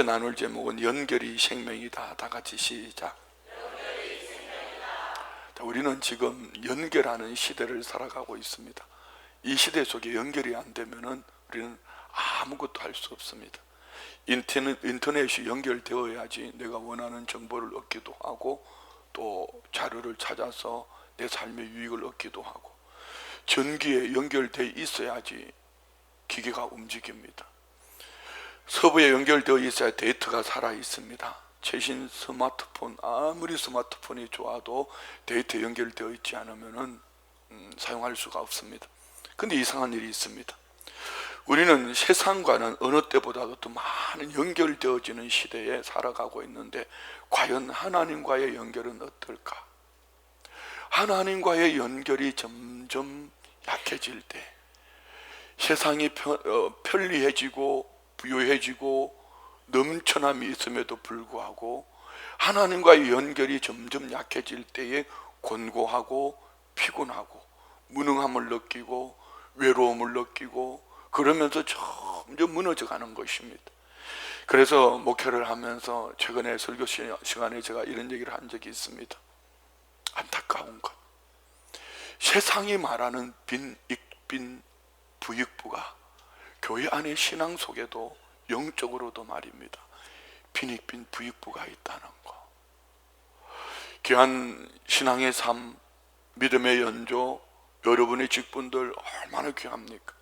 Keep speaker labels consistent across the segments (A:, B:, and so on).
A: 나눌 제목은 연결이 생명이다. 다 같이 시작. 우리는 지금 연결하는 시대를 살아가고 있습니다. 이 시대 속에 연결이 안 되면은 우리는 아무것도 할 수 없습니다. 인터넷이 연결되어야지 내가 원하는 정보를 얻기도 하고 또 자료를 찾아서 내 삶의 유익을 얻기도 하고, 전기에 연결되어 있어야지 기계가 움직입니다. 서부에 연결되어 있어야 데이터가 살아 있습니다. 최신 스마트폰, 아무리 스마트폰이 좋아도 데이터에 연결되어 있지 않으면 사용할 수가 없습니다. 근데 이상한 일이 있습니다. 우리는 세상과는 어느 때보다도 더 많은 연결되어지는 시대에 살아가고 있는데, 과연 하나님과의 연결은 어떨까? 하나님과의 연결이 점점 약해질 때, 세상이 편리해지고 부유해지고 넘쳐남이 있음에도 불구하고 하나님과의 연결이 점점 약해질 때에 곤고하고 피곤하고 무능함을 느끼고 외로움을 느끼고 그러면서 점점 무너져가는 것입니다. 그래서 목회를 하면서 최근에 설교 시간에 제가 이런 얘기를 한 적이 있습니다. 안타까운 것, 세상이 말하는 빈익빈 부익부가 교회 안의 신앙 속에도 영적으로도 말입니다, 빈익빈 부익부가 있다는 거. 귀한 신앙의 삶, 믿음의 연조, 여러분의 직분들 얼마나 귀합니까?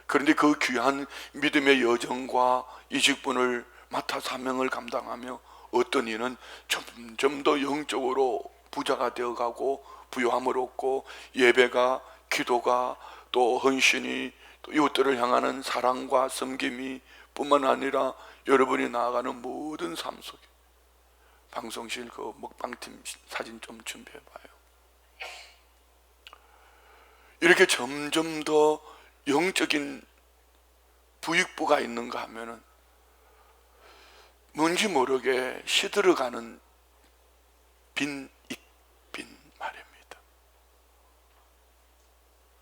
A: 그런데 그 귀한 믿음의 여정과 이 직분을 맡아 사명을 감당하며 어떤 이는 점점 더 영적으로 부자가 되어가고 부요함을 얻고, 예배가, 기도가, 또 헌신이, 또 이웃들을 향하는 사랑과 섬김이 뿐만 아니라 여러분이 나아가는 모든 삶 속에, 방송실 그 먹방팀 사진 좀 준비해봐요. 이렇게 점점 더 영적인 부익부가 있는가 하면은 뭔지 모르게 시들어가는 빈익빈 말입니다.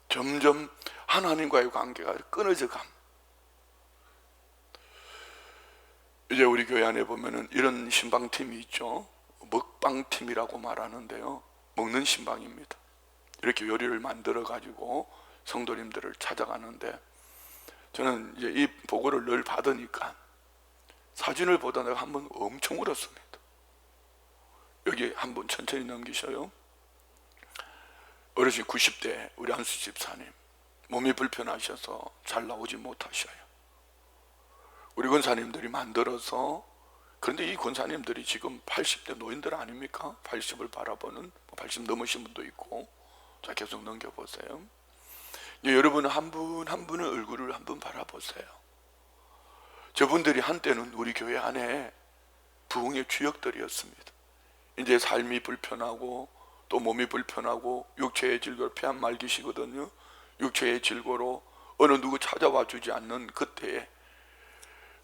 A: 점점 하나님과의 관계가 끊어져 감. 이제 우리 교회 안에 보면은 이런 신방팀이 있죠. 먹방팀이라고 말하는데요, 먹는 신방입니다. 이렇게 요리를 만들어 가지고 성도님들을 찾아가는데, 저는 이제 이 보고를 늘 받으니까 사진을 보다 내가 한번 엄청 울었습니다. 여기 한번 천천히 넘기셔요. 어르신 90대 우리 안수 집사님, 몸이 불편하셔서 잘 나오지 못하셔요. 우리 권사님들이 만들어서, 그런데 이 권사님들이 지금 80대 노인들 아닙니까? 80을 바라보는, 80 넘으신 분도 있고. 자, 계속 넘겨보세요. 여러분은 한 분 한 분의 얼굴을 한번 바라보세요. 저분들이 한때는 우리 교회 안에 부흥의 주역들이었습니다. 이제 삶이 불편하고 또 몸이 불편하고 육체의 질고로 폐암 말기시거든요. 육체의 질고로 어느 누구 찾아와 주지 않는 그때에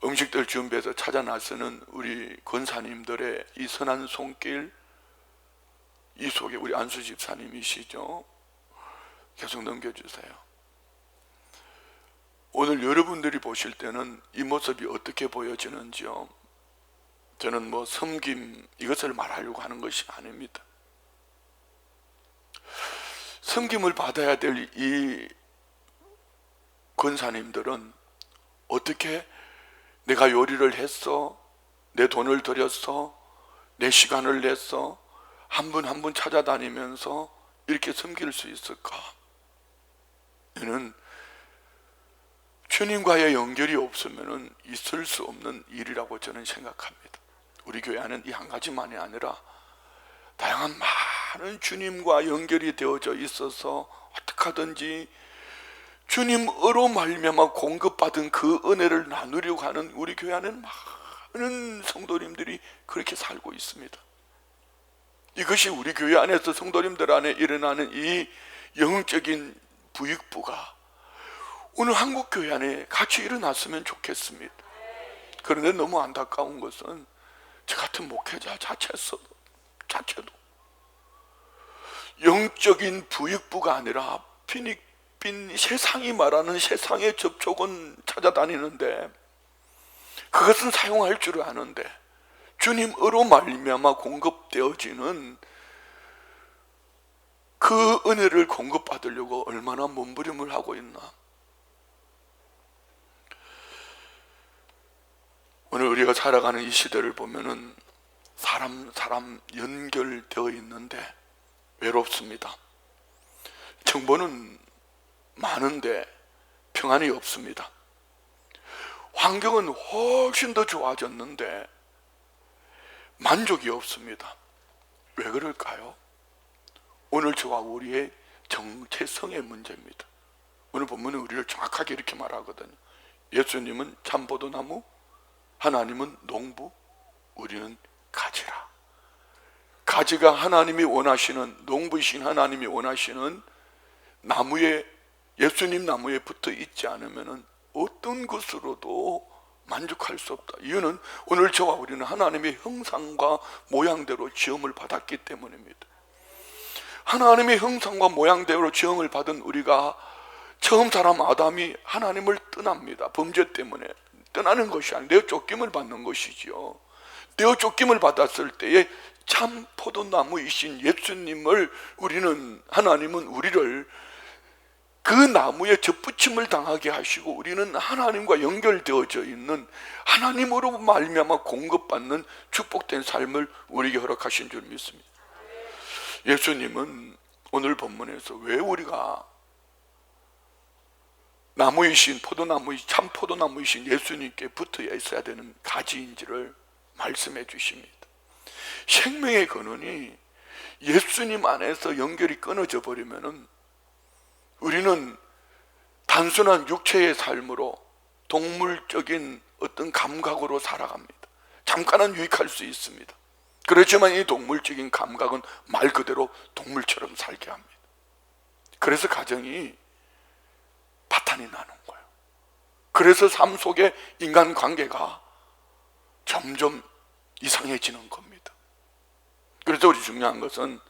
A: 음식들 준비해서 찾아 나서는 우리 권사님들의 이 선한 손길, 이 속에 우리 안수 집사님이시죠. 계속 넘겨주세요. 오늘 여러분들이 보실 때는 이 모습이 어떻게 보여지는지요? 저는 뭐 섬김 이것을 말하려고 하는 것이 아닙니다. 섬김을 받아야 될 이 권사님들은 어떻게 내가 요리를 했어, 내 돈을 들였어, 내 시간을 냈어, 한 분 한 분 찾아다니면서 이렇게 섬길 수 있을까? 이는 주님과의 연결이 없으면 있을 수 없는 일이라고 저는 생각합니다. 우리 교회 안은 이 한 가지만이 아니라 다양한 많은 주님과 연결이 되어져 있어서 어떻게 하든지 주님으로 말미암아 공급받은 그 은혜를 나누려고 하는 우리 교회 안에는 많은 성도님들이 그렇게 살고 있습니다. 이것이 우리 교회 안에서 성도님들 안에 일어나는 이 영적인 부익부가 오늘 한국 교회 안에 같이 일어났으면 좋겠습니다. 그런데 너무 안타까운 것은 저 같은 목회자 자체도 영적인 부익부가 아니라 빈익빈 세상이 말하는 세상의 접촉은 찾아다니는데, 그것은 사용할 줄 아는데 주님으로 말미암아 공급되어지는 그 은혜를 공급받으려고 얼마나 몸부림을 하고 있나. 오늘 우리가 살아가는 이 시대를 보면은 사람 연결되어 있는데 외롭습니다. 정보는 많은데 평안이 없습니다. 환경은 훨씬 더 좋아졌는데 만족이 없습니다. 왜 그럴까요? 오늘 저와 우리의 정체성의 문제입니다. 오늘 본문은 우리를 정확하게 이렇게 말하거든요. 예수님은 참포도나무, 하나님은 농부, 우리는 가지라. 가지가 하나님이 원하시는, 농부이신 하나님이 원하시는 나무에, 예수님 나무에 붙어 있지 않으면 어떤 것으로도 만족할 수 없다. 이유는 오늘 저와 우리는 하나님의 형상과 모양대로 지음을 받았기 때문입니다. 하나님의 형상과 모양대로 지음을 받은 우리가 처음 사람 아담이 하나님을 떠납니다. 범죄 때문에 떠나는 것이 아니라 내어 쫓김을 받는 것이지요. 내어 쫓김을 받았을 때에 참 포도나무이신 예수님을 하나님은 우리를 그 나무에 접붙임을 당하게 하시고 우리는 하나님과 연결되어져 있는, 하나님으로 말미암아 공급받는 축복된 삶을 우리에게 허락하신 줄 믿습니다. 예수님은 오늘 본문에서 왜 우리가 나무이신 참 포도나무이신 예수님께 붙어 있어야 되는 가지인지를 말씀해 주십니다. 생명의 근원이 예수님 안에서 연결이 끊어져 버리면은 우리는 단순한 육체의 삶으로 동물적인 어떤 감각으로 살아갑니다. 잠깐은 유익할 수 있습니다. 그렇지만 이 동물적인 감각은 말 그대로 동물처럼 살게 합니다. 그래서 가정이 파탄이 나는 거예요. 그래서 삶 속에 인간관계가 점점 이상해지는 겁니다. 그래서 우리 중요한 것은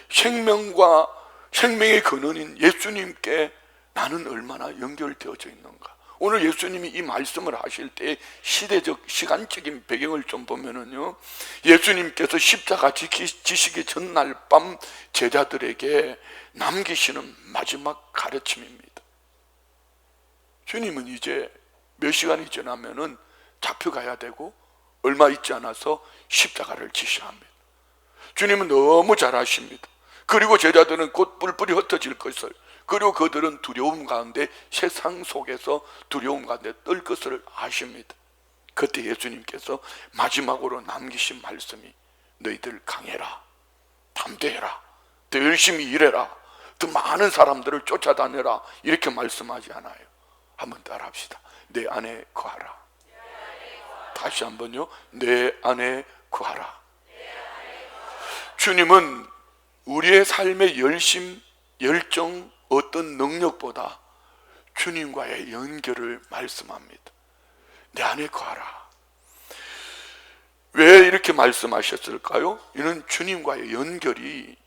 A: 생명의 근원인 예수님께 나는 얼마나 연결되어져 있는가. 오늘 예수님이 이 말씀을 하실 때 시대적, 시간적인 배경을 좀 보면은요, 예수님께서 십자가 지시기 전날 밤 제자들에게 남기시는 마지막 가르침입니다. 주님은 이제 몇 시간이 지나면은 잡혀가야 되고 얼마 있지 않아서 십자가를 지시합니다. 주님은 너무 잘 아십니다. 그리고 제자들은 곧 뿔뿔이 흩어질 것을, 그리고 그들은 두려움 가운데, 세상 속에서 두려움 가운데 떨 것을 아십니다. 그때 예수님께서 마지막으로 남기신 말씀이 너희들 강해라, 담대해라, 더 열심히 일해라, 더 많은 사람들을 쫓아다녀라, 이렇게 말씀하지 않아요. 한번 따라합시다. 내 안에 거하라. 다시 한번요. 내 안에 거하라. 주님은 우리의 삶의 열심, 열정, 어떤 능력보다 주님과의 연결을 말씀합니다. 내 안에 거하라. 왜 이렇게 말씀하셨을까요? 이는 주님과의 연결이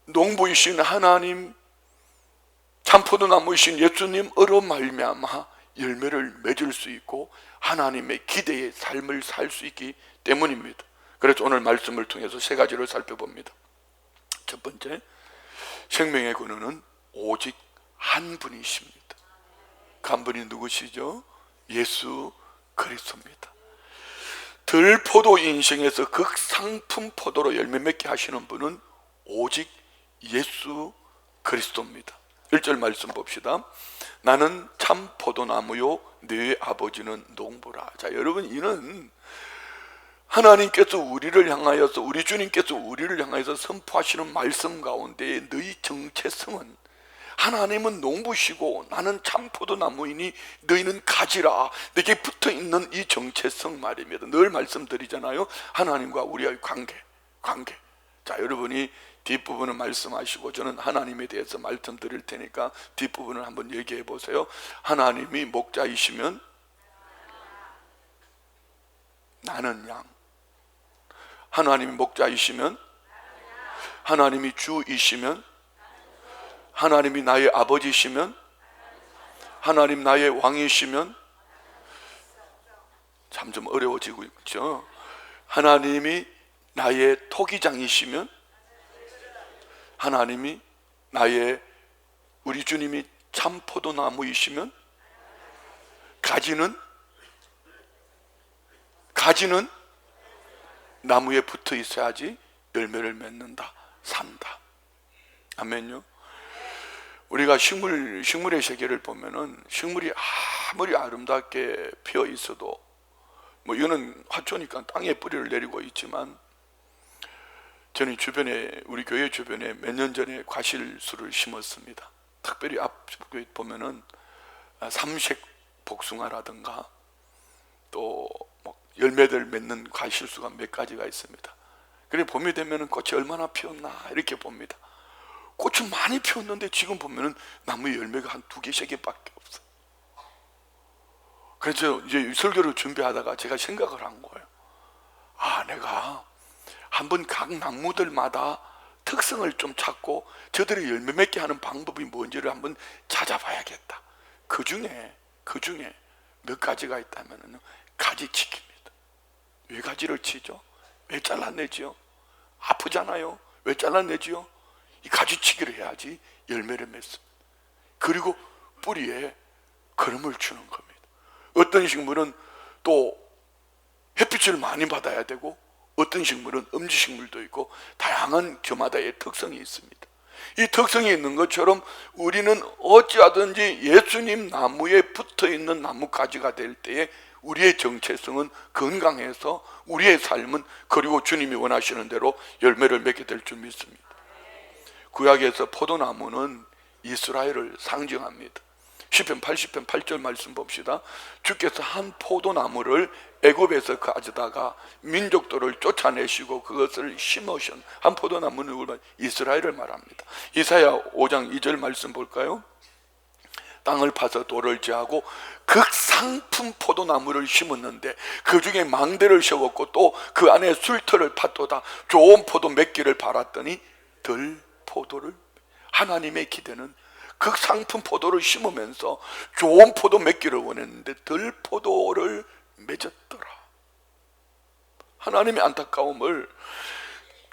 A: 농부이신 하나님, 참포도나무이신 예수님으로 말미암아 열매를 맺을 수 있고 하나님의 기대의 삶을 살 수 있기 때문입니다. 그래서 오늘 말씀을 통해서 세 가지를 살펴봅니다. 첫 번째, 생명의 근원은 오직 한 분이십니다. 그 한 분이 누구시죠? 예수 그리스도입니다. 들포도 인생에서 극상품 포도로 열매 맺게 하시는 분은 오직 예수 그리스도입니다. 1절 말씀 봅시다. 나는 참 포도나무요 네 아버지는 농부라. 자, 여러분, 이는 하나님께서 우리를 향하여서, 우리 주님께서 우리를 향하여서 선포하시는 말씀 가운데 너희 정체성은 하나님은 농부시고 나는 참 포도나무이니 너희는 가지라, 내게 붙어있는 이 정체성 말입니다. 늘 말씀드리잖아요. 하나님과 우리의 관계. 자, 여러분이 뒷부분은 말씀하시고 저는 하나님에 대해서 말씀드릴 테니까 뒷부분을 한번 얘기해 보세요. 하나님이 목자이시면 나는 양. 하나님이 목자이시면, 하나님이 주이시면, 하나님이 나의 아버지시면, 하나님 나의 왕이시면, 점점 어려워지고 있죠. 하나님이 나의 토기장이시면, 하나님이 나의, 우리 주님이 참 포도나무이시면, 가지는 나무에 붙어 있어야지 열매를 맺는다, 산다. 아멘요. 우리가 식물의 세계를 보면은 식물이 아무리 아름답게 피어 있어도, 뭐 이거는 화초니까 땅에 뿌리를 내리고 있지만, 저는 우리 교회 주변에 몇 년 전에 과실수를 심었습니다. 특별히 앞에 보면은 삼색 복숭아라든가 또 열매들 맺는 과실수가 몇 가지가 있습니다. 그래 봄이 되면은 꽃이 얼마나 피었나 이렇게 봅니다. 꽃은 많이 피었는데 지금 보면은 나무에 열매가 한 2개, 3개밖에 없어요. 그래서 이제 설교를 준비하다가 제가 생각을 한 거예요. 내가 한번 각 나무들마다 특성을 좀 찾고 저들이 열매 맺게 하는 방법이 뭔지를 한번 찾아봐야겠다. 그 중에 몇 가지가 있다면 가지치기입니다. 왜 가지를 치죠? 왜 잘라내지요? 아프잖아요. 왜 잘라내지요? 이 가지치기를 해야지 열매를 맺습니다. 그리고 뿌리에 거름을 주는 겁니다. 어떤 식물은 또 햇빛을 많이 받아야 되고, 어떤 식물은 음지식물도 있고, 다양한 저마다의 특성이 있습니다. 이 특성이 있는 것처럼 우리는 어찌하든지 예수님 나무에 붙어있는 나뭇가지가 될 때에 우리의 정체성은 건강해서 우리의 삶은, 그리고 주님이 원하시는 대로 열매를 맺게 될 줄 믿습니다. 구약에서 포도나무는 이스라엘을 상징합니다. 시편 80편 8절 말씀 봅시다. 주께서 한 포도나무를 애굽에서 가져다가 민족들을 쫓아내시고 그것을 심으신, 한 포도나무는 누굴 이스라엘을 말합니다. 이사야 5장 2절 말씀 볼까요? 땅을 파서 돌을 제하고 극상품 포도나무를 심었는데 그 중에 망대를 세웠고 또 그 안에 술터를 팠도다. 좋은 포도 맺기를 바랐더니 덜 포도를. 하나님의 기대는 극상품 포도를 심으면서 좋은 포도 맺기를 원했는데 덜 포도를 맺었더라. 하나님의 안타까움을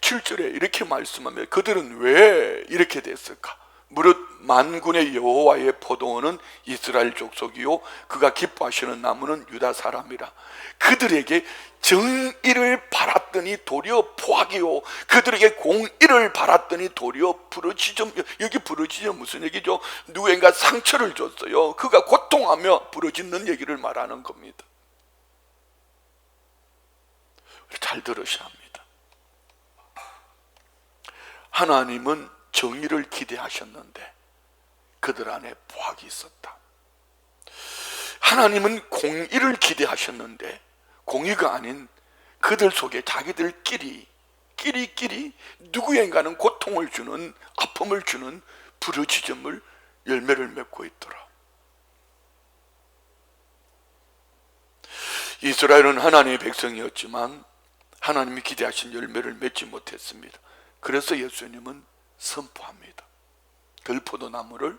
A: 7절에 이렇게 말씀하며 그들은 왜 이렇게 됐을까? 무릇 만군의 여호와의 포도원은 이스라엘 족속이요 그가 기뻐하시는 나무는 유다 사람이라. 그들에게 정의를 바랐더니 도리어 포악이요 그들에게 공의를 바랐더니 도리어 부러지점. 여기 부러지점 무슨 얘기죠? 누군가 상처를 줬어요. 그가 고통하며 부러지는 얘기를 말하는 겁니다. 잘 들으셔야 합니다. 하나님은 정의를 기대하셨는데 그들 안에 포악이 있었다. 하나님은 공의를 기대하셨는데 공의가 아닌 그들 속에 자기들끼리 누구인가는 고통을 주는, 아픔을 주는 부르짖음을, 열매를 맺고 있더라. 이스라엘은 하나님의 백성이었지만 하나님이 기대하신 열매를 맺지 못했습니다. 그래서 예수님은 선포합니다. 들포도나무를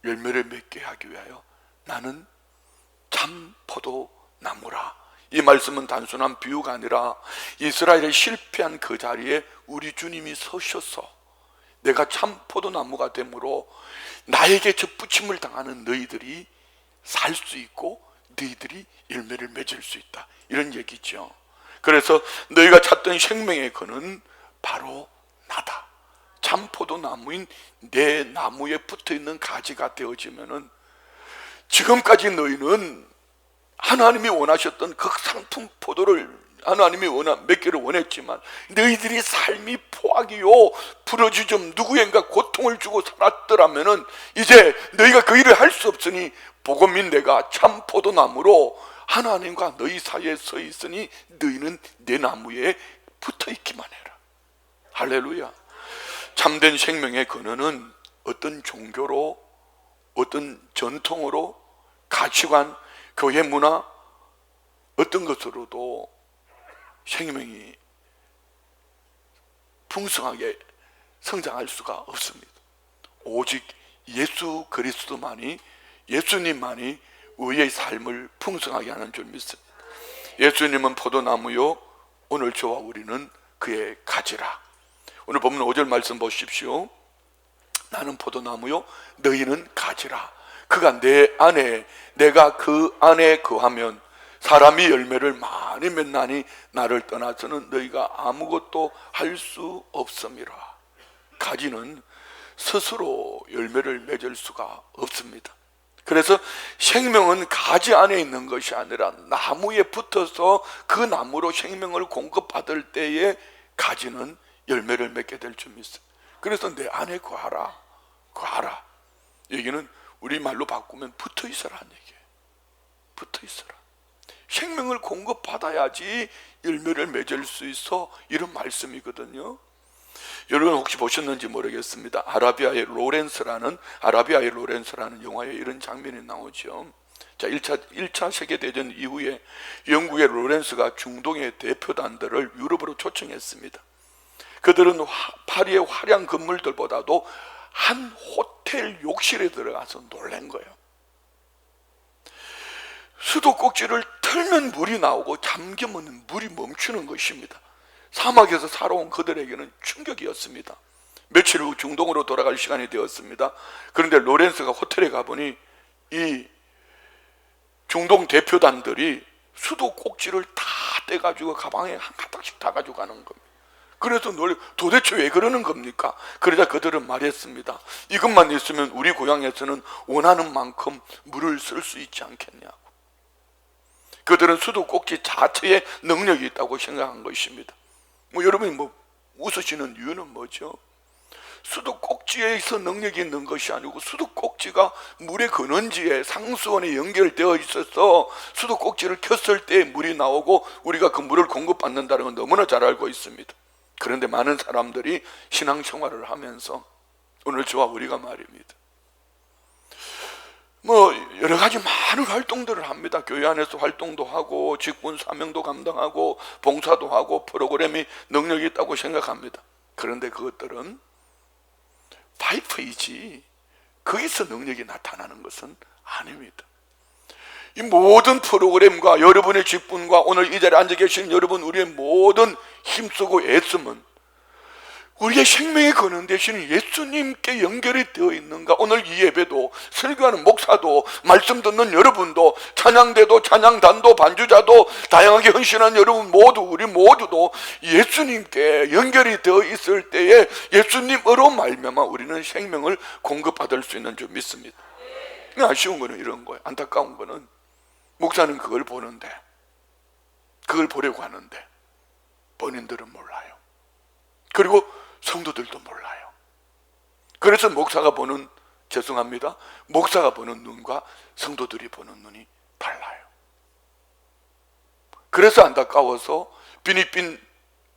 A: 열매를 맺게 하기 위하여 나는 참 포도나무라. 이 말씀은 단순한 비유가 아니라 이스라엘이 실패한 그 자리에 우리 주님이 서셔서 내가 참 포도나무가 되므로 나에게 접붙임을 당하는 너희들이 살 수 있고 너희들이 열매를 맺을 수 있다, 이런 얘기죠. 그래서 너희가 찾던 생명의 근은 바로 나다. 참 포도나무인 내 나무에 붙어있는 가지가 되어지면은 지금까지 너희는 하나님이 원하셨던 극상품 포도를 하나님이 맺기를 원했지만 너희들이 삶이 포악이요 부러지점 누구인가 고통을 주고 살았더라면은 이제 너희가 그 일을 할 수 없으니 복음인 내가 참 포도나무로 하나님과 너희 사이에 서 있으니 너희는 내 나무에 붙어 있기만 해라. 할렐루야. 참된 생명의 근원은 어떤 종교로, 어떤 전통으로, 가치관, 교회 문화, 어떤 것으로도 생명이 풍성하게 성장할 수가 없습니다. 오직 예수 그리스도만이, 예수님만이 우리의 삶을 풍성하게 하는 줄 믿습니다. 예수님은 포도나무요, 오늘 저와 우리는 그의 가지라. 오늘 본문 5절 말씀 보십시오. 나는 포도나무요, 너희는 가지라. 그가 내 안에, 내가 그 안에 거하면 사람이 열매를 많이 맺나니 나를 떠나서는 너희가 아무것도 할 수 없음이라. 가지는 스스로 열매를 맺을 수가 없습니다. 그래서 생명은 가지 안에 있는 것이 아니라 나무에 붙어서 그 나무로 생명을 공급받을 때에 가지는 열매를 맺게 될 줄 믿습니다. 그래서 내 안에 거하라. 거하라. 여기는 우리말로 바꾸면 붙어 있어라는 얘기예요. 붙어 있어라. 생명을 공급받아야지 열매를 맺을 수 있어, 이런 말씀이거든요. 여러분 혹시 보셨는지 모르겠습니다. 아라비아의 로렌스라는 영화에 이런 장면이 나오죠. 자, 1차 세계대전 이후에 영국의 로렌스가 중동의 대표단들을 유럽으로 초청했습니다. 그들은 파리의 화려한 건물들보다도 한 호텔 욕실에 들어가서 놀란 거예요. 수도꼭지를 틀면 물이 나오고 잠기면 물이 멈추는 것입니다. 사막에서 살아온 그들에게는 충격이었습니다. 며칠 후 중동으로 돌아갈 시간이 되었습니다. 그런데 로렌스가 호텔에 가보니 이 중동 대표단들이 수도꼭지를 다 떼가지고 가방에 한 가닥씩 다 가져가는 겁니다. 그래서 도대체 왜 그러는 겁니까? 그러자 그들은 말했습니다. 이것만 있으면 우리 고향에서는 원하는 만큼 물을 쓸 수 있지 않겠냐고. 그들은 수도꼭지 자체에 능력이 있다고 생각한 것입니다. 여러분이 웃으시는 이유는 뭐죠? 수도꼭지에서 능력이 있는 것이 아니고 수도꼭지가 물의 근원지에 상수원에 연결되어 있어서 수도꼭지를 켰을 때 물이 나오고 우리가 그 물을 공급받는다는 건 너무나 잘 알고 있습니다. 그런데 많은 사람들이 신앙생활을 하면서 오늘 저와 우리가 말입니다, 여러 가지 많은 활동들을 합니다. 교회 안에서 활동도 하고 직분 사명도 감당하고 봉사도 하고 프로그램이 능력이 있다고 생각합니다. 그런데 그것들은 파이프이지 거기서 능력이 나타나는 것은 아닙니다. 이 모든 프로그램과 여러분의 직분과 오늘 이 자리에 앉아 계신 여러분, 우리의 모든 힘쓰고 애씀은 우리의 생명의 근원 되시는 예수님께 연결이 되어 있는가? 오늘 이 예배도, 설교하는 목사도, 말씀 듣는 여러분도, 찬양대도, 찬양단도, 반주자도, 다양하게 헌신한 여러분 모두, 우리 모두도 예수님께 연결이 되어 있을 때에 예수님으로 말미암아 우리는 생명을 공급받을 수 있는 줄 믿습니다. 아쉬운 거는 이런 거예요. 안타까운 거는 목사는 그걸 보는데, 그걸 보려고 하는데 본인들은 몰라요. 그리고 성도들도 몰라요. 그래서 목사가 보는, 죄송합니다, 목사가 보는 눈과 성도들이 보는 눈이 달라요. 그래서 안타까워서 빈익빈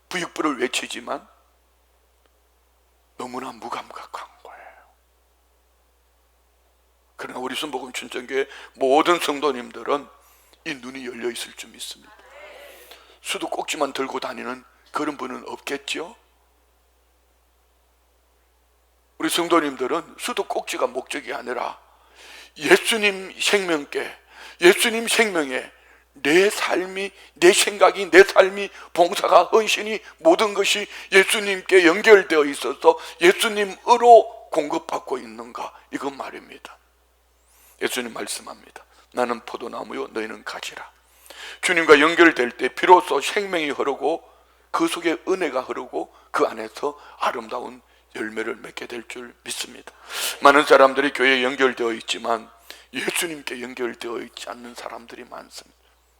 A: 부익부를 외치지만 너무나 무감각한 거예요. 그러나 우리 순복음 춘천교회 모든 성도님들은 이 눈이 열려 있을 줄 믿습니다. 수도꼭지만 들고 다니는 그런 분은 없겠죠? 우리 성도님들은 수도꼭지가 목적이 아니라 예수님 생명께, 예수님 생명에 내 삶이, 내 생각이, 내 삶이, 봉사가, 헌신이, 모든 것이 예수님께 연결되어 있어서 예수님으로 공급받고 있는가, 이건 말입니다. 예수님 말씀합니다. 나는 포도나무요, 너희는 가지라. 주님과 연결될 때 비로소 생명이 흐르고 그 속에 은혜가 흐르고 그 안에서 아름다운 열매를 맺게 될 줄 믿습니다. 많은 사람들이 교회에 연결되어 있지만 예수님께 연결되어 있지 않는 사람들이 많습니다.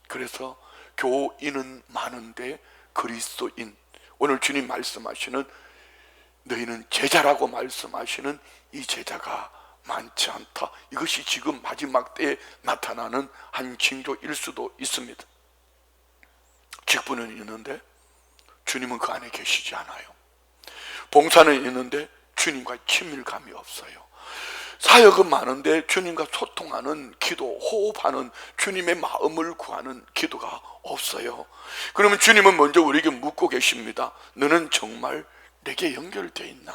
A: 그래서 교인은 많은데 그리스도인, 오늘 주님 말씀하시는 너희는 제자라고 말씀하시는 이 제자가 많지 않다. 이것이 지금 마지막 때에 나타나는 한 징조일 수도 있습니다. 직분은 있는데 주님은 그 안에 계시지 않아요. 봉사는 있는데 주님과 친밀감이 없어요. 사역은 많은데 주님과 소통하는 기도, 호흡하는, 주님의 마음을 구하는 기도가 없어요. 그러면 주님은 먼저 우리에게 묻고 계십니다. 너는 정말 내게 연결되어 있나?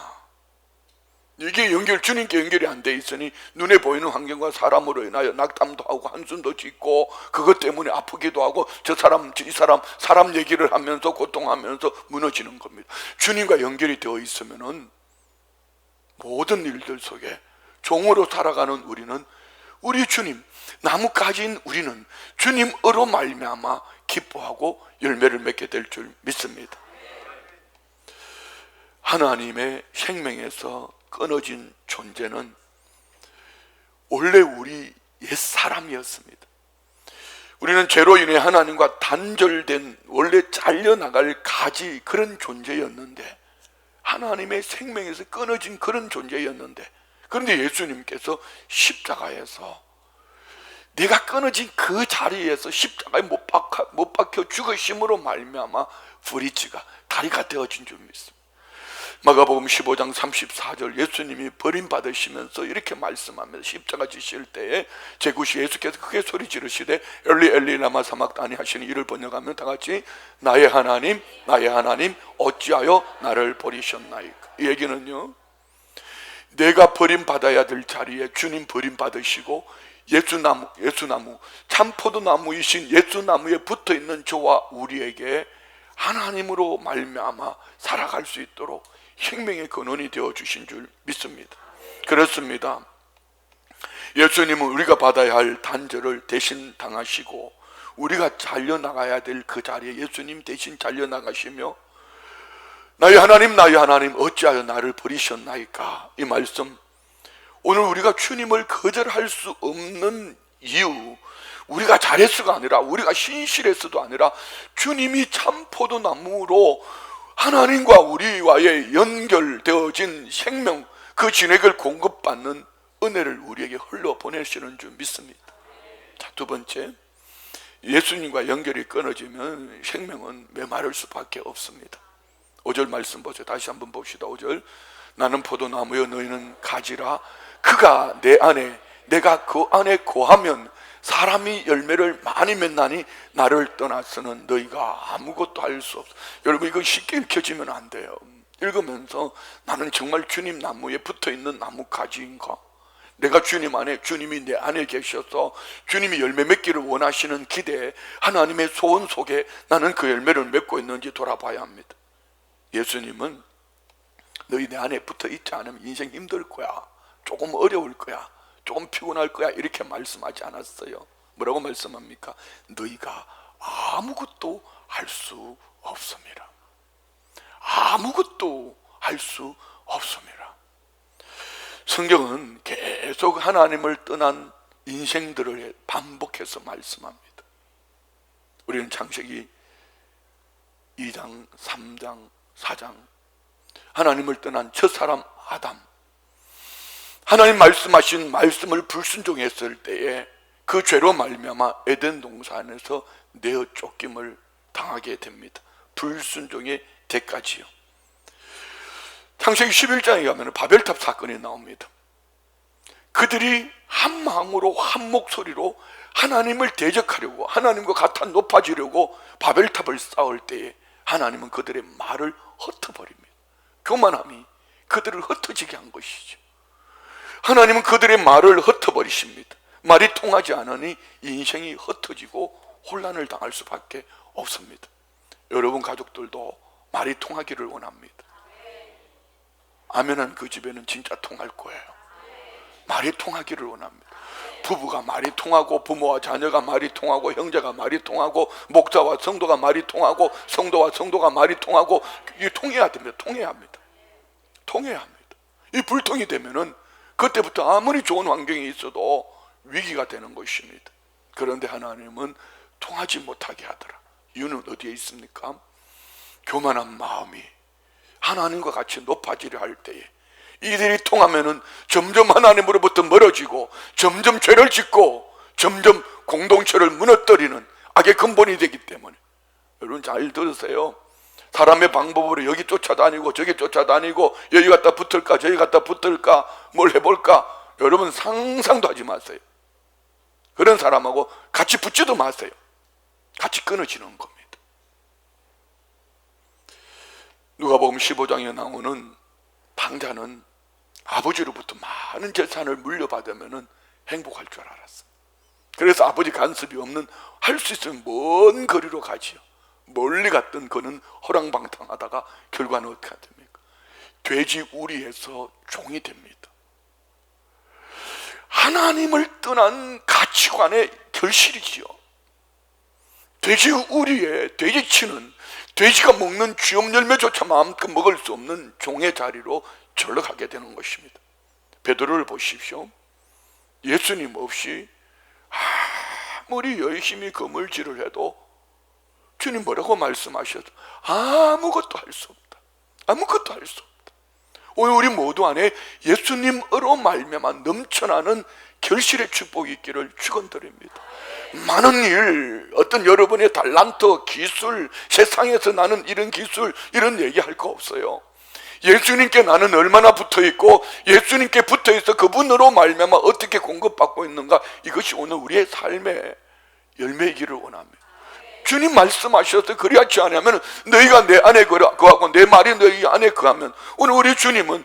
A: 이게 주님께 연결이 안 돼 있으니 눈에 보이는 환경과 사람으로 인하여 낙담도 하고 한숨도 짓고 그것 때문에 아프기도 하고 사람 얘기를 하면서 고통하면서 무너지는 겁니다. 주님과 연결이 되어 있으면은 모든 일들 속에 종으로 살아가는 우리는 우리 주님, 나뭇가지인 우리는 주님으로 말미암아 기뻐하고 열매를 맺게 될 줄 믿습니다. 하나님의 생명에서 끊어진 존재는 원래 우리 옛사람이었습니다. 우리는 죄로 인해 하나님과 단절된 원래 잘려나갈 가지 그런 존재였는데, 하나님의 생명에서 끊어진 그런 존재였는데, 그런데 예수님께서 십자가에서 내가 끊어진 그 자리에서 십자가에 못 박혀 죽으심으로 말미암아 브릿지가 다리가 되어진 줄 믿습니다. 마가복음 15장 34절 예수님이 버림받으시면서 이렇게 말씀하면서 십자가 지실 때에 제9시 예수께서 크게 소리 지르시되 엘리 엘리 라마 사막다니 하시니, 이를 번역하면 다같이 나의 하나님 나의 하나님 어찌하여 나를 버리셨나이까. 이 얘기는요, 내가 버림받아야 될 자리에 주님 버림받으시고 예수나무 참포도나무이신 예수나무에 붙어있는 저와 우리에게 하나님으로 말미암아 살아갈 수 있도록 생명의 근원이 되어주신 줄 믿습니다. 그렇습니다. 예수님은 우리가 받아야 할 단절을 대신 당하시고 우리가 잘려나가야 될 그 자리에 예수님 대신 잘려나가시며 나의 하나님 나의 하나님 어찌하여 나를 버리셨나이까. 이 말씀, 오늘 우리가 주님을 거절할 수 없는 이유, 우리가 잘했어가 아니라 우리가 신실했어도 아니라 주님이 참 포도나무로 하나님과 우리와의 연결되어진 생명, 그 진액을 공급받는 은혜를 우리에게 흘러보내시는 줄 믿습니다. 자, 두 번째, 예수님과 연결이 끊어지면 생명은 메마를 수밖에 없습니다. 5절 말씀 보세요. 다시 한번 봅시다. 5절, 나는 포도나무여 너희는 가지라. 그가 내 안에 내가 그 안에 거하면 사람이 열매를 많이 맺나니 나를 떠나서는 너희가 아무것도 할 수 없어. 여러분, 이거 쉽게 읽혀지면 안 돼요. 읽으면서 나는 정말 주님 나무에 붙어있는 나뭇가지인가? 내가 주님 안에, 주님이 내 안에 계셔서 주님이 열매 맺기를 원하시는 기대에, 하나님의 소원 속에 나는 그 열매를 맺고 있는지 돌아봐야 합니다. 예수님은 너희 내 안에 붙어 있지 않으면 인생 힘들 거야, 조금 어려울 거야, 조금 피곤할 거야, 이렇게 말씀하지 않았어요. 뭐라고 말씀합니까? 너희가 아무것도 할 수 없습니다. 아무것도 할 수 없습니다. 성경은 계속 하나님을 떠난 인생들을 반복해서 말씀합니다. 우리는 창세기 2장, 3장, 4장, 하나님을 떠난 첫사람 아담, 하나님 말씀하신 말씀을 불순종했을 때에 그 죄로 말미암아 에덴 동산에서 내어 쫓김을 당하게 됩니다. 불순종의 대가지요. 창세기 11장에 가면 바벨탑 사건이 나옵니다. 그들이 한 마음으로 한 목소리로 하나님을 대적하려고, 하나님과 같아 높아지려고 바벨탑을 쌓을 때에 하나님은 그들의 말을 흩어버립니다. 교만함이 그들을 흩어지게 한 것이죠. 하나님은 그들의 말을 흩어버리십니다. 말이 통하지 않으니 인생이 흩어지고 혼란을 당할 수밖에 없습니다. 여러분 가족들도 말이 통하기를 원합니다. 아멘한 그 집에는 진짜 통할 거예요. 말이 통하기를 원합니다. 부부가 말이 통하고, 부모와 자녀가 말이 통하고, 형제가 말이 통하고, 목자와 성도가 말이 통하고, 성도와 성도가 말이 통하고, 이게 통해야 됩니다. 통해야 합니다. 통해야 합니다. 이 불통이 되면은 그때부터 아무리 좋은 환경이 있어도 위기가 되는 것입니다. 그런데 하나님은 통하지 못하게 하더라. 이유는 어디에 있습니까? 교만한 마음이 하나님과 같이 높아지려 할 때에 이들이 통하면은 점점 하나님으로부터 멀어지고, 점점 죄를 짓고, 점점 공동체를 무너뜨리는 악의 근본이 되기 때문에. 여러분 잘 들으세요. 사람의 방법으로 여기 쫓아다니고 저기 쫓아다니고 여기 갖다 붙을까 저기 갖다 붙을까 뭘 해볼까, 여러분 상상도 하지 마세요. 그런 사람하고 같이 붙지도 마세요. 같이 끊어지는 겁니다. 누가복음 15장에 나오는 방자는 아버지로부터 많은 재산을 물려받으면 행복할 줄 알았어. 그래서 아버지 간섭이 없는, 할 수 있으면 먼 거리로 가지요. 멀리 갔던 그는 허랑방탕하다가 결과는 어떻게 됩니까? 돼지 우리에서 종이 됩니다. 하나님을 떠난 가치관의 결실이지요. 돼지 우리에 돼지치는, 돼지가 먹는 쥐엄 열매조차 마음껏 먹을 수 없는 종의 자리로 절로 가게 되는 것입니다. 베드로를 보십시오. 예수님 없이 아무리 열심히 그물질을 해도 주님 뭐라고 말씀하셔도 아무것도 할 수 없다. 아무것도 할 수 없다. 오늘 우리 모두 안에 예수님으로 말미암아 넘쳐나는 결실의 축복이 있기를 축원드립니다. 많은 일, 어떤 여러분의 달란트, 기술, 세상에서 나는 이런 기술, 이런 얘기할 거 없어요. 예수님께 나는 얼마나 붙어있고 예수님께 붙어있어 그분으로 말미암아 어떻게 공급받고 있는가, 이것이 오늘 우리의 삶의 열매이기를 원합니다. 주님 말씀하셔서 그리하지 않으면 너희가 내 안에 거하고 내 말이 너희 안에 거하면, 오늘 우리 주님은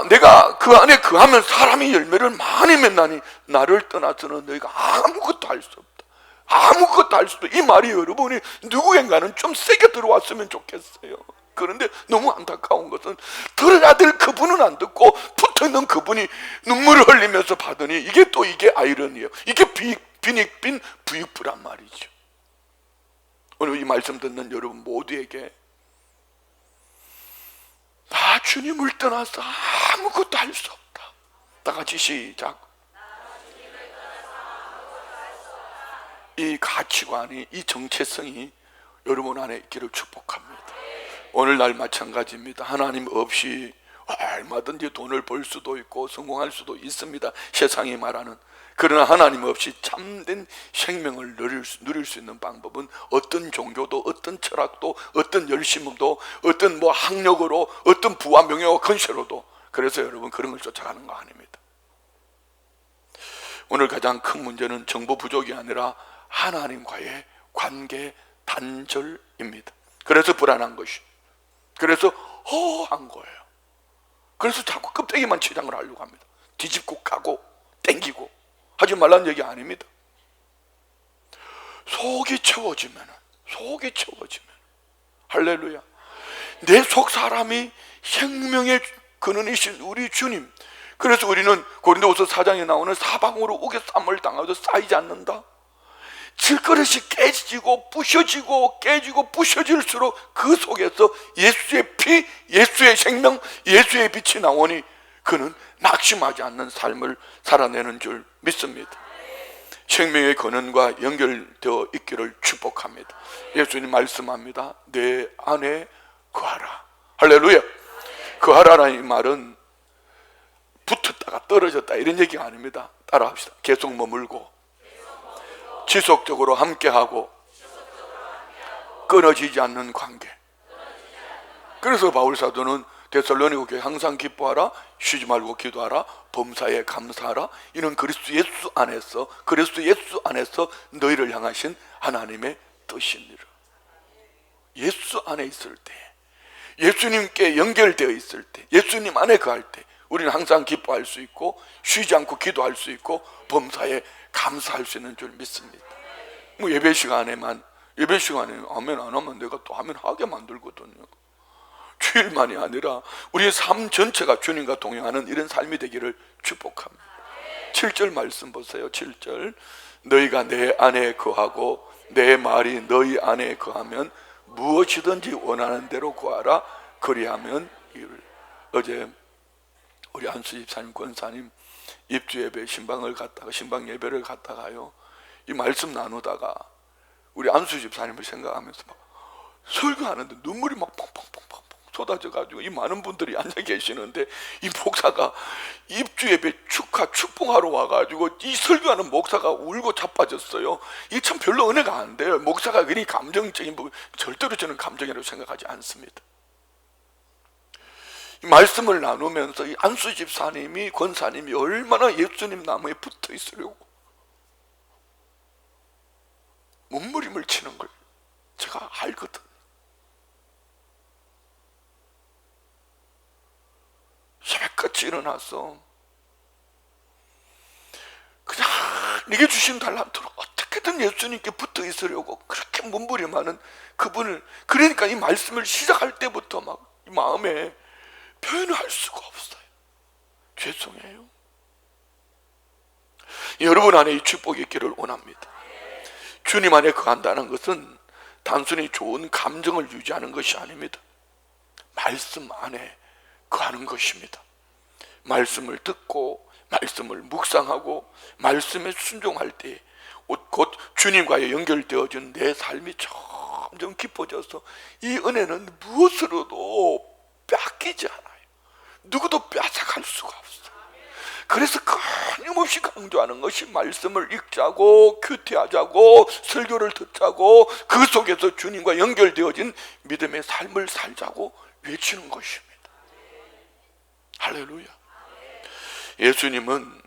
A: 내가 그 안에 거하면 사람이 열매를 많이 맺나니 나를 떠나서는 너희가 아무것도 할 수 없다. 아무것도 할 수 없다. 이 말이 여러분이 누구인가는 좀 세게 들어왔으면 좋겠어요. 그런데 너무 안타까운 것은 들어야 될 그분은 안 듣고 붙어있는 그분이 눈물을 흘리면서 받으니 이게 아이러니예요. 이게 빈익빈 부익부란 말이죠. 오늘 이 말씀 듣는 여러분 모두에게 나 주님을 떠나서 아무것도 할 수 없다. 다 같이 시작. 이 가치관이, 이 정체성이 여러분 안에 있기를 축복합니다. 오늘날 마찬가지입니다. 하나님 없이 얼마든지 돈을 벌 수도 있고 성공할 수도 있습니다. 세상이 말하는. 그러나 하나님 없이 참된 생명을 누릴 수 있는 방법은 어떤 종교도, 어떤 철학도, 어떤 열심도, 어떤 학력으로, 어떤 부와 명예와 건세로도, 그래서 여러분 그런 걸 쫓아가는 거 아닙니다. 오늘 가장 큰 문제는 정보 부족이 아니라 하나님과의 관계 단절입니다. 그래서 불안한 것이, 그래서 허한 거예요. 그래서 자꾸 껍데기만 치장을 하려고 합니다. 뒤집고 가고 땡기고. 하지 말라는 얘기 아닙니다. 속이 채워지면, 할렐루야, 내 속 사람이 생명의 근원이신 우리 주님. 그래서 우리는 고린도후서 4장에 나오는 사방으로 우겨 쌈을 당하도 쌓이지 않는다. 질그릇이 깨지고 부셔지고 깨지고 부셔질수록 그 속에서 예수의 피, 예수의 생명, 예수의 빛이 나오니 그는 낙심하지 않는 삶을 살아내는 줄 믿습니다. 생명의 근원과 연결되어 있기를 축복합니다. 예수님 말씀합니다. 내 안에 거하라. 할렐루야. 거하라라는 말은 붙었다가 떨어졌다 이런 얘기가 아닙니다. 따라합시다. 계속 머물고 지속적으로 함께하고 끊어지지 않는 관계. 그래서 바울사도는 데살로니가 교회 항상 기뻐하라, 쉬지 말고 기도하라, 범사에 감사하라. 이는 그리스도 예수 안에서 너희를 향하신 하나님의 뜻이니라. 예수 안에 있을 때, 예수님께 연결되어 있을 때, 예수님 안에 거할 때 우리는 항상 기뻐할 수 있고 쉬지 않고 기도할 수 있고 범사에 감사할 수 있는 줄 믿습니다. 예배 시간에 아멘 안 하면 내가 또 아멘 하게 만들거든요. 주일만이 아니라 우리의 삶 전체가 주님과 동행하는 이런 삶이 되기를 축복합니다. 7절 말씀 보세요. 7절. 너희가 내 안에 거하고 내 말이 너희 안에 거하면 무엇이든지 원하는 대로 구하라. 그리하면 이를. 어제 우리 안수 집사님, 권사님 입주 예배 신방 예배를 갔다가요, 이 말씀 나누다가 우리 안수 집사님을 생각하면서 막 설교하는데 눈물이 막 펑펑펑펑 쏟아져가지고 이 많은 분들이 앉아 계시는데 이 목사가 입주 예배 축복하러 와가지고 이 설교하는 목사가 울고 자빠졌어요. 이게 참 별로 은혜가 안 돼요. 목사가 괜히 감정적인 부분, 절대로 저는 감정이라고 생각하지 않습니다. 이 말씀을 나누면서 이 안수 집사님이, 권사님이 얼마나 예수님 나무에 붙어 있으려고 몸부림을 치는 걸 제가 알거든. 새벽 일어났어. 그냥 네게 주신 달란트로 어떻게든 예수님께 붙어 있으려고 그렇게 몸부림하는 그분을, 그러니까 이 말씀을 시작할 때부터 막 이 마음에 표현할 수가 없어요. 죄송해요. 여러분 안에 이 축복이 있기를 원합니다. 주님 안에 거한다는 것은 단순히 좋은 감정을 유지하는 것이 아닙니다. 말씀 안에 거하는 것입니다. 말씀을 듣고 말씀을 묵상하고 말씀에 순종할 때 곧 주님과의 연결되어진 내 삶이 점점 깊어져서 이 은혜는 무엇으로도 뺏기지 않아요. 누구도 뺏어갈 수가 없어요. 그래서 끊임없이 강조하는 것이 말씀을 읽자고, 큐티하자고, 설교를 듣자고, 그 속에서 주님과 연결되어진 믿음의 삶을 살자고 외치는 것입니다. 할렐루야. 예수님은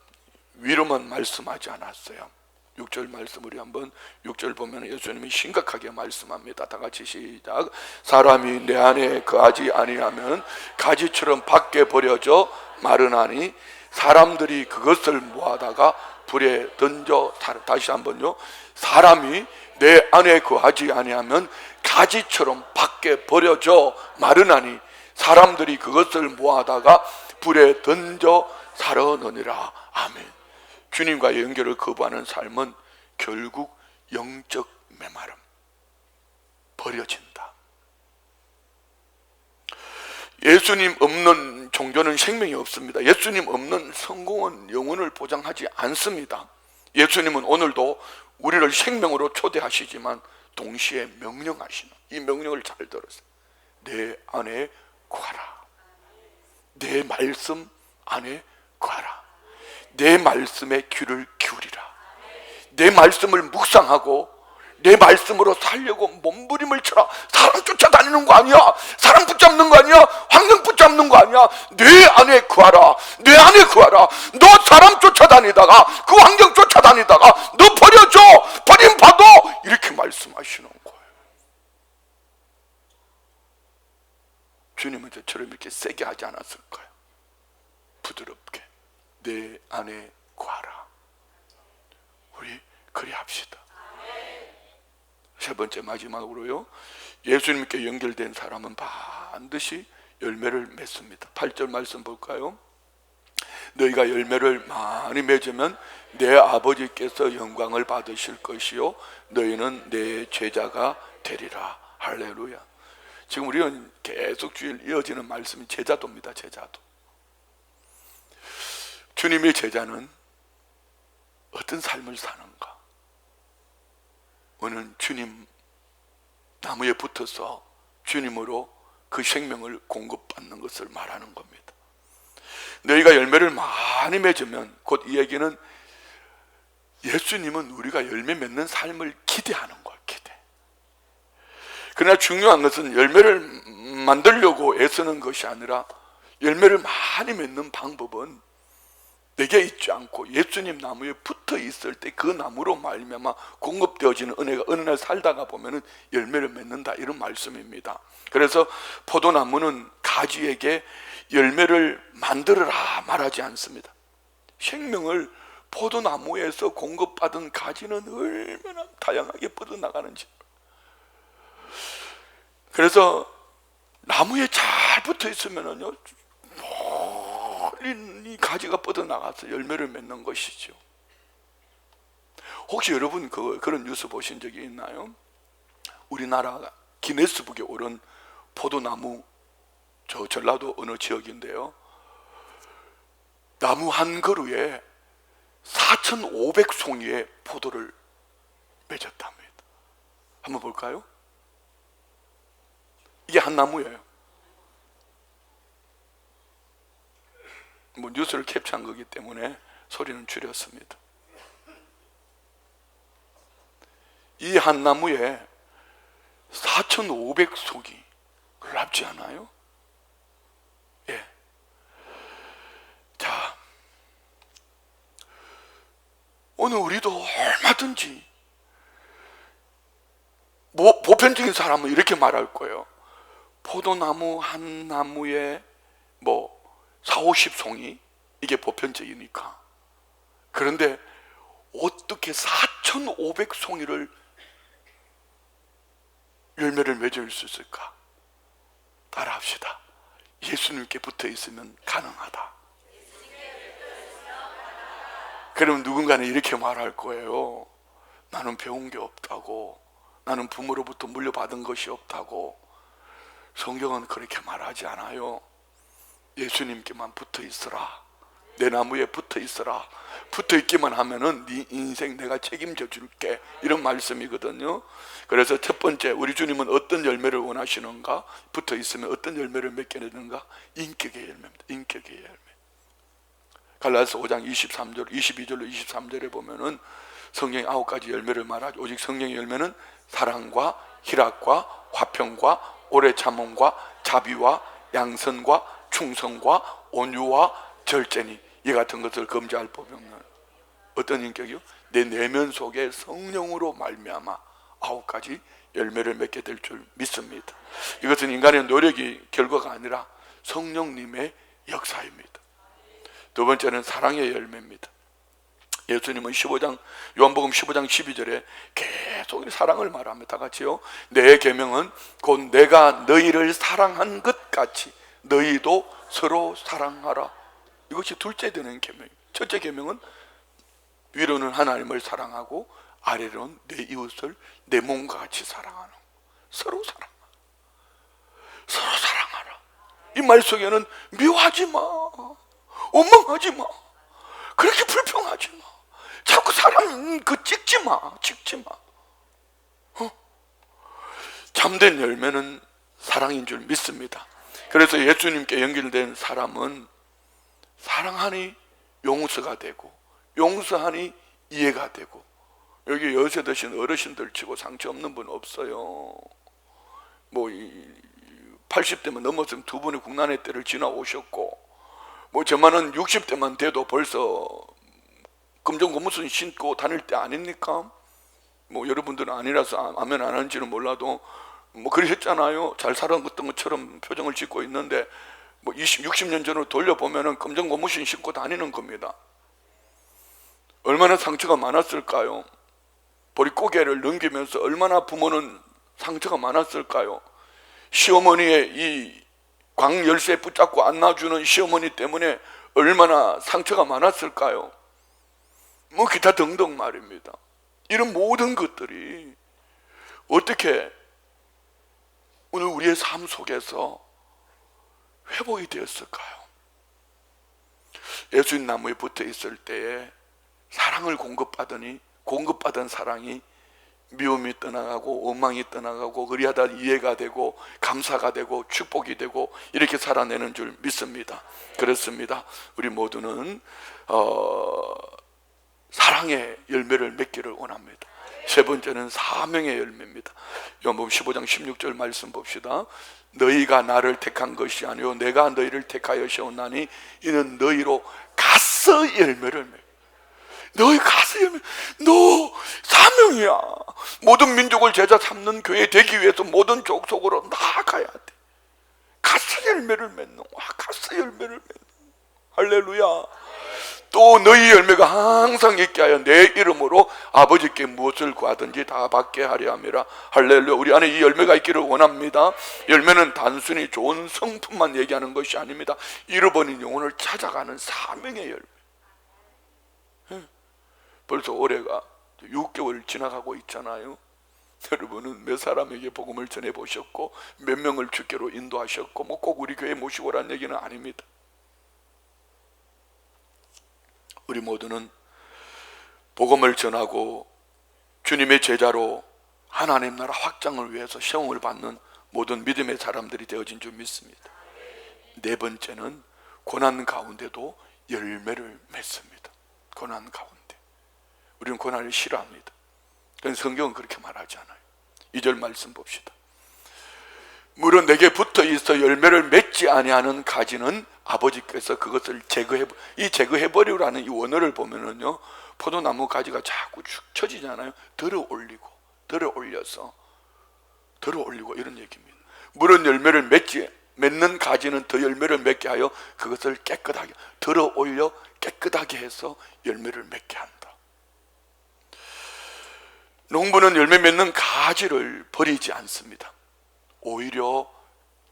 A: 위로만 말씀하지 않았어요. 6절 말씀, 우리 한번 6절 보면 예수님이 심각하게 말씀합니다. 다 같이 시작. 사람이 내 안에 거하지 아니하면 가지처럼 밖에 버려져 마르나니 사람들이 그것을 모아다가 불에 던져. 다시 한번요. 사람이 내 안에 거하지 아니하면 가지처럼 밖에 버려져 마르나니 사람들이 그것을 모아다가 불에 던져 살아느니라. 아멘. 주님과의 연결을 거부하는 삶은 결국 영적 메마름, 버려진다. 예수님 없는 종교는 생명이 없습니다. 예수님 없는 성공은 영혼을 보장하지 않습니다. 예수님은 오늘도 우리를 생명으로 초대하시지만 동시에 명령하시는, 이 명령을 잘 들으세요. 내 안에 거하라. 내 말씀 안에 거하라. 내 말씀에 귀를 기울이라. 내 말씀을 묵상하고 내 말씀으로 살려고 몸부림을 쳐라. 사람 쫓아다니는 거 아니야. 사람 붙잡는 거 아니야. 환경 붙잡는 거 아니야. 내 안에 거하라. 내 안에 거하라. 너 사람 쫓아다니다가, 그 환경 쫓아다니다가 너 버려져, 버림받아, 이렇게 말씀하시는 거예요. 주님은 저처럼 이렇게 세게 하지 않았을까요? 부드럽게 내 안에 거하라. 우리 그리 합시다. 세 번째, 마지막으로요, 예수님께 연결된 사람은 반드시 열매를 맺습니다. 8절 말씀 볼까요? 너희가 열매를 많이 맺으면 내 아버지께서 영광을 받으실 것이요 너희는 내 제자가 되리라. 할렐루야. 지금 우리는 계속 주일 이어지는 말씀이 제자도입니다. 제자도. 주님의 제자는 어떤 삶을 사는가? 오늘 주님 나무에 붙어서 주님으로 그 생명을 공급받는 것을 말하는 겁니다. 너희가 열매를 많이 맺으면, 곧 이 얘기는 예수님은 우리가 열매 맺는 삶을 기대하는 거예요. 기대. 그러나 중요한 것은 열매를 만들려고 애쓰는 것이 아니라 열매를 많이 맺는 방법은 내게 있지 않고 예수님 나무에 붙어 있을 때 그 나무로 말미암아 공급되어지는 은혜가 어느 날 살다가 보면은 열매를 맺는다, 이런 말씀입니다. 그래서 포도나무는 가지에게 열매를 만들어라 말하지 않습니다. 생명을 포도나무에서 공급받은 가지는 얼마나 다양하게 뻗어나가는지. 그래서 나무에 잘 붙어 있으면은요, 이 가지가 뻗어나가서 열매를 맺는 것이죠. 혹시 여러분 그런 뉴스 보신 적이 있나요? 우리나라 기네스북에 오른 포도나무, 저 전라도 어느 지역인데요, 나무 한 그루에 4,500송이의 포도를 맺었답니다. 한번 볼까요? 이게 한 나무예요. 뭐 뉴스를 캡처한 거기 때문에 소리는 줄였습니다. 이 한 나무에 4,500송이, 놀랍지 않아요? 예. 자, 오늘 우리도 얼마든지, 보편적인 사람은 이렇게 말할 거예요. 포도나무 한 나무에 4, 50송이 이게 보편적이니까. 그런데 어떻게 4,500송이를 열매를 맺을 수 있을까? 따라합시다. 예수님께 붙어 있으면 가능하다. 그러면 누군가는 이렇게 말할 거예요. 나는 배운 게 없다고, 나는 부모로부터 물려받은 것이 없다고. 성경은 그렇게 말하지 않아요. 예수님께만 붙어 있어라. 내 나무에 붙어 있어라. 붙어 있기만 하면은 네 인생 내가 책임져 줄게, 이런 말씀이거든요. 그래서 첫 번째, 우리 주님은 어떤 열매를 원하시는가? 붙어 있으면 어떤 열매를 맺게 되는가? 인격의 열매입니다. 인격의 열매. 갈라디아서 5장 23절, 22절로 23절에 보면은 성경이 9가지 열매를 말하죠. 오직 성령의 열매는 사랑과 희락과 화평과 오래 참음과 자비와 양선과 충성과 온유와 절제니 이 같은 것을 금지할 법이 없는. 어떤 인격이요? 내 내면 속에 성령으로 말미암아 9가지 열매를 맺게 될 줄 믿습니다. 이것은 인간의 노력이 결과가 아니라 성령님의 역사입니다. 두 번째는 사랑의 열매입니다. 예수님은 요한복음 15장 12절에 계속 사랑을 말합니다. 다 같이요. 내 계명은 곧 내가 너희를 사랑한 것 같이 너희도 서로 사랑하라. 이것이 둘째 되는 계명입니다. 첫째 계명은 위로는 하나님을 사랑하고 아래로는 내 이웃을 내 몸과 같이 사랑하는, 서로 사랑하라. 서로 사랑하라. 이 말 속에는 미워하지 마, 원망하지 마, 그렇게 불평하지 마, 자꾸 사람 찍지 마. 참된 열매는 사랑인 줄 믿습니다. 그래서 예수님께 연결된 사람은 사랑하니 용서가 되고, 용서하니 이해가 되고. 여기 여세 드신 어르신들 치고 상처 없는 분 없어요. 80대만 넘었으면 두 분의 국난의 때를 지나오셨고, 저만은 60대만 돼도 벌써 검정 고무신 신고 다닐 때 아닙니까? 여러분들은 아니라서 아멘 안 하는지는 몰라도 그러셨잖아요. 잘 살았던 것처럼 표정을 짓고 있는데 60년 전으로 돌려보면 검정 고무신 신고 다니는 겁니다. 얼마나 상처가 많았을까요? 보릿고개를 넘기면서 얼마나 부모는 상처가 많았을까요? 시어머니의 이 광열쇠 붙잡고 안아주는 시어머니 때문에 얼마나 상처가 많았을까요? 기타 등등 말입니다. 이런 모든 것들이 어떻게 오늘 우리의 삶 속에서 회복이 되었을까요? 예수님 나무에 붙어 있을 때에 사랑을 공급받은 사랑이 미움이 떠나가고 원망이 떠나가고 그리하다 이해가 되고 감사가 되고 축복이 되고 이렇게 살아내는 줄 믿습니다. 그렇습니다. 우리 모두는 사랑의 열매를 맺기를 원합니다. 세 번째는 사명의 열매입니다. 요한복음 15장 16절 말씀 봅시다. 너희가 나를 택한 것이 아니요 내가 너희를 택하여 세웠나니 이는 너희로 가서 열매를 맺어. 너희 가서 열매, 너 사명이야. 모든 민족을 제자 삼는 교회 되기 위해서 모든 족속으로 나아가야 돼. 가서 열매를 맺는, 가서 열매를 맺는. 할렐루야. 또 너희 열매가 항상 있게 하여 내 이름으로 아버지께 무엇을 구하든지 다 받게 하려 함이라. 할렐루야. 우리 안에 이 열매가 있기를 원합니다. 열매는 단순히 좋은 성품만 얘기하는 것이 아닙니다. 잃어버린 영혼을 찾아가는 사명의 열매. 벌써 올해가 6개월 지나가고 있잖아요. 여러분은 몇 사람에게 복음을 전해보셨고 몇 명을 주께로 인도하셨고 꼭 우리 교회 모시고 오라는 얘기는 아닙니다. 우리 모두는 복음을 전하고 주님의 제자로 하나님 나라 확장을 위해서 시험을 받는 모든 믿음의 사람들이 되어진 줄 믿습니다. 네 번째는 고난 가운데도 열매를 맺습니다. 고난 가운데. 우리는 고난을 싫어합니다. 그런데 성경은 그렇게 말하지 않아요. 2절 말씀 봅시다. 물은 내게 붙어 있어 열매를 맺지 아니하는 가지는 아버지께서 그것을 제거해버리라는 이 원어를 보면은요, 포도나무 가지가 자꾸 축 처지잖아요. 들어 올리고 이런 얘기입니다. 물은 열매를 맺지 맺는 가지는 더 열매를 맺게 하여 그것을 깨끗하게 들어 올려 깨끗하게 해서 열매를 맺게 한다. 농부는 열매 맺는 가지를 버리지 않습니다. 오히려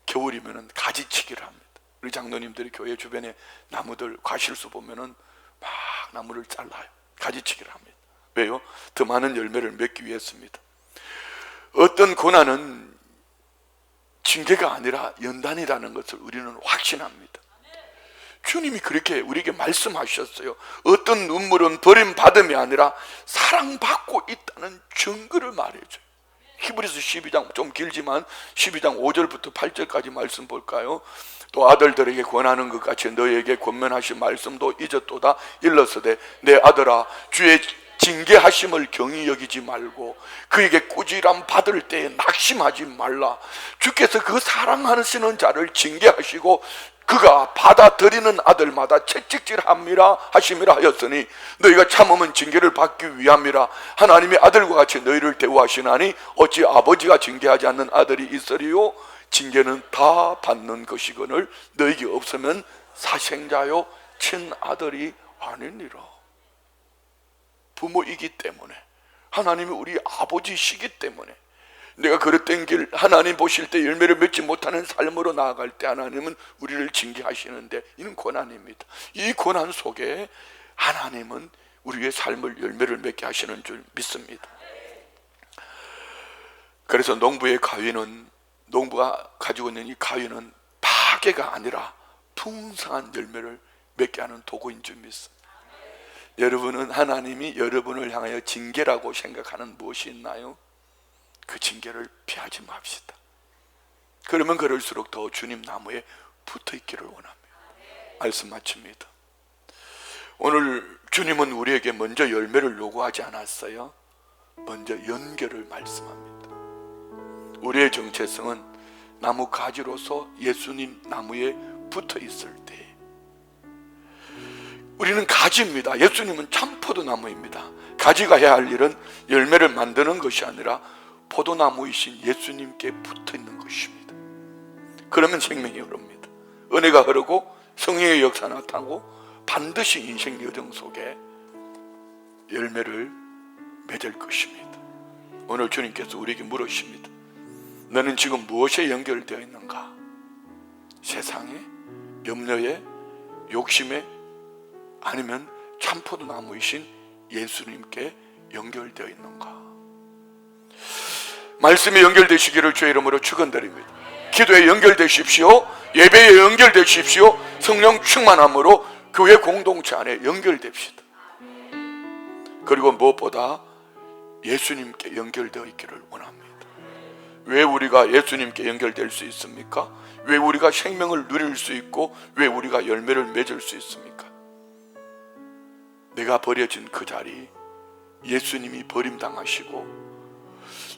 A: 겨울이면 가지치기를 합니다. 우리 장로님들이 교회 주변에 나무들 과실수 보면은 막 나무를 잘라요. 가지치기를 합니다. 왜요? 더 많은 열매를 맺기 위해서입니다. 어떤 고난은 징계가 아니라 연단이라는 것을 우리는 확신합니다. 주님이 그렇게 우리에게 말씀하셨어요. 어떤 눈물은 버림받음이 아니라 사랑받고 있다는 증거를 말해줘요. 히브리서 12장, 좀 길지만 12장 5절부터 8절까지 말씀 볼까요? 또 아들들에게 권하는 것 같이 너에게 권면하신 말씀도 잊었도다. 일러서되 내 아들아 주의 징계하심을 경히 여기지 말고 그에게 꾸지람 받을 때에 낙심하지 말라. 주께서 그 사랑하시는 자를 징계하시고 그가 받아들이는 아들마다 채찍질함이라 하심이라 하였으니 너희가 참으면 징계를 받기 위함이라. 하나님의 아들과 같이 너희를 대우하시나니 어찌 아버지가 징계하지 않는 아들이 있으리요? 징계는 다 받는 것이거늘 너희에게 없으면 사생자요 친아들이 아니니라. 부모이기 때문에, 하나님이 우리 아버지시기 때문에, 내가 그릇된 길 하나님 보실 때 열매를 맺지 못하는 삶으로 나아갈 때 하나님은 우리를 징계하시는데 이는 고난입니다. 이 고난 속에 하나님은 우리의 삶을 열매를 맺게 하시는 줄 믿습니다. 그래서 농부가 가지고 있는 이 가위는 파괴가 아니라 풍성한 열매를 맺게 하는 도구인 줄 믿습니다. 여러분은 하나님이 여러분을 향하여 징계라고 생각하는 무엇이 있나요? 그 징계를 피하지 맙시다. 그러면 그럴수록 더 주님 나무에 붙어 있기를 원합니다. 말씀 마칩니다. 오늘 주님은 우리에게 먼저 열매를 요구하지 않았어요. 먼저 연결을 말씀합니다. 우리의 정체성은 나무 가지로서 예수님 나무에 붙어 있을 때 우리는 가지입니다. 예수님은 참 포도나무입니다. 가지가 해야 할 일은 열매를 만드는 것이 아니라 포도나무이신 예수님께 붙어 있는 것입니다. 그러면 생명이 흐릅니다. 은혜가 흐르고 성령의 역사 나타나고 반드시 인생 여정 속에 열매를 맺을 것입니다. 오늘 주님께서 우리에게 물으십니다. 너는 지금 무엇에 연결되어 있는가? 세상에? 염려에? 욕심에? 아니면 참포도나무이신 예수님께 연결되어 있는가? 말씀에 연결되시기를 주의 이름으로 축원드립니다. 기도에 연결되십시오. 예배에 연결되십시오. 성령 충만함으로 교회 공동체 안에 연결됩시다. 그리고 무엇보다 예수님께 연결되어 있기를 원합니다. 왜 우리가 예수님께 연결될 수 있습니까? 왜 우리가 생명을 누릴 수 있고 왜 우리가 열매를 맺을 수 있습니까? 내가 버려진 그 자리, 예수님이 버림당하시고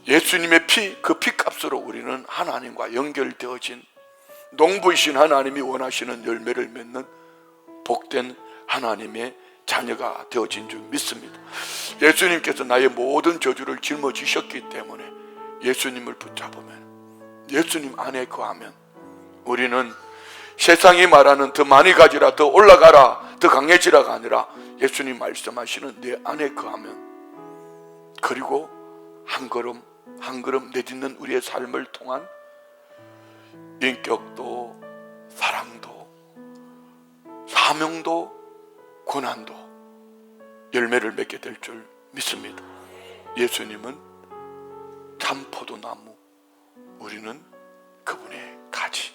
A: 예수님의 피, 그 피값으로 우리는 하나님과 연결되어진 농부이신 하나님이 원하시는 열매를 맺는 복된 하나님의 자녀가 되어진 줄 믿습니다. 예수님께서 나의 모든 저주를 짊어지셨기 때문에 예수님을 붙잡으면, 예수님 안에 거하면 우리는 세상이 말하는 더 많이 가지라, 더 올라가라, 더 강해지라가 아니라 예수님 말씀하시는 내 안에 거하면, 그리고 한 걸음 한 걸음 내딛는 우리의 삶을 통한 인격도 사랑도 사명도 고난도 열매를 맺게 될 줄 믿습니다. 예수님은 참포도나무, 우리는 그분의 가지.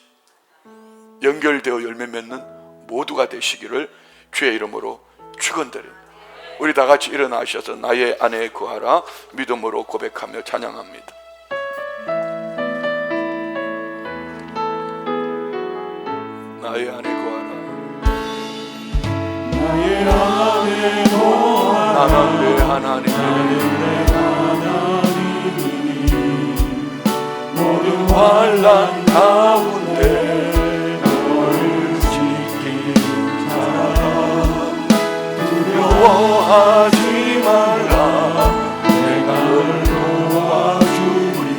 A: 연결되어 열매 맺는 모두가 되시기를 주의 이름으로 축원드립니다. 우리 다 같이 일어나셔서 나의 안에 거하라 믿음으로 고백하며 찬양합니다. 나의 안에 거하라.
B: 나의 안에 거하라.
A: 나는 내 하나님의
B: 모든 환난 가운데 너를 지킨 사람 두려워하지 말라. 내가 널 도와주리.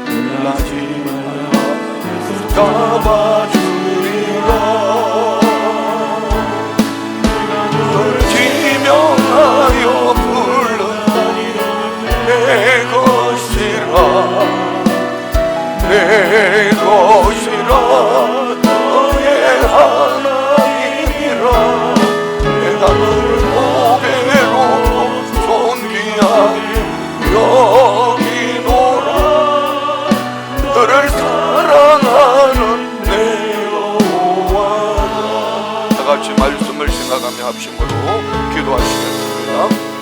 B: 놀라지 말라.
A: 잡아주리라. 지명하여 불렀다니 내 것이라, 내 것이라, 너의 하나님이라. 내가 너를 고개롭고 존귀하게 여기노라. 너를 사랑하는 내 여호와라. 다 같이 말씀을 생각하며 합심으로 기도하시겠습니다.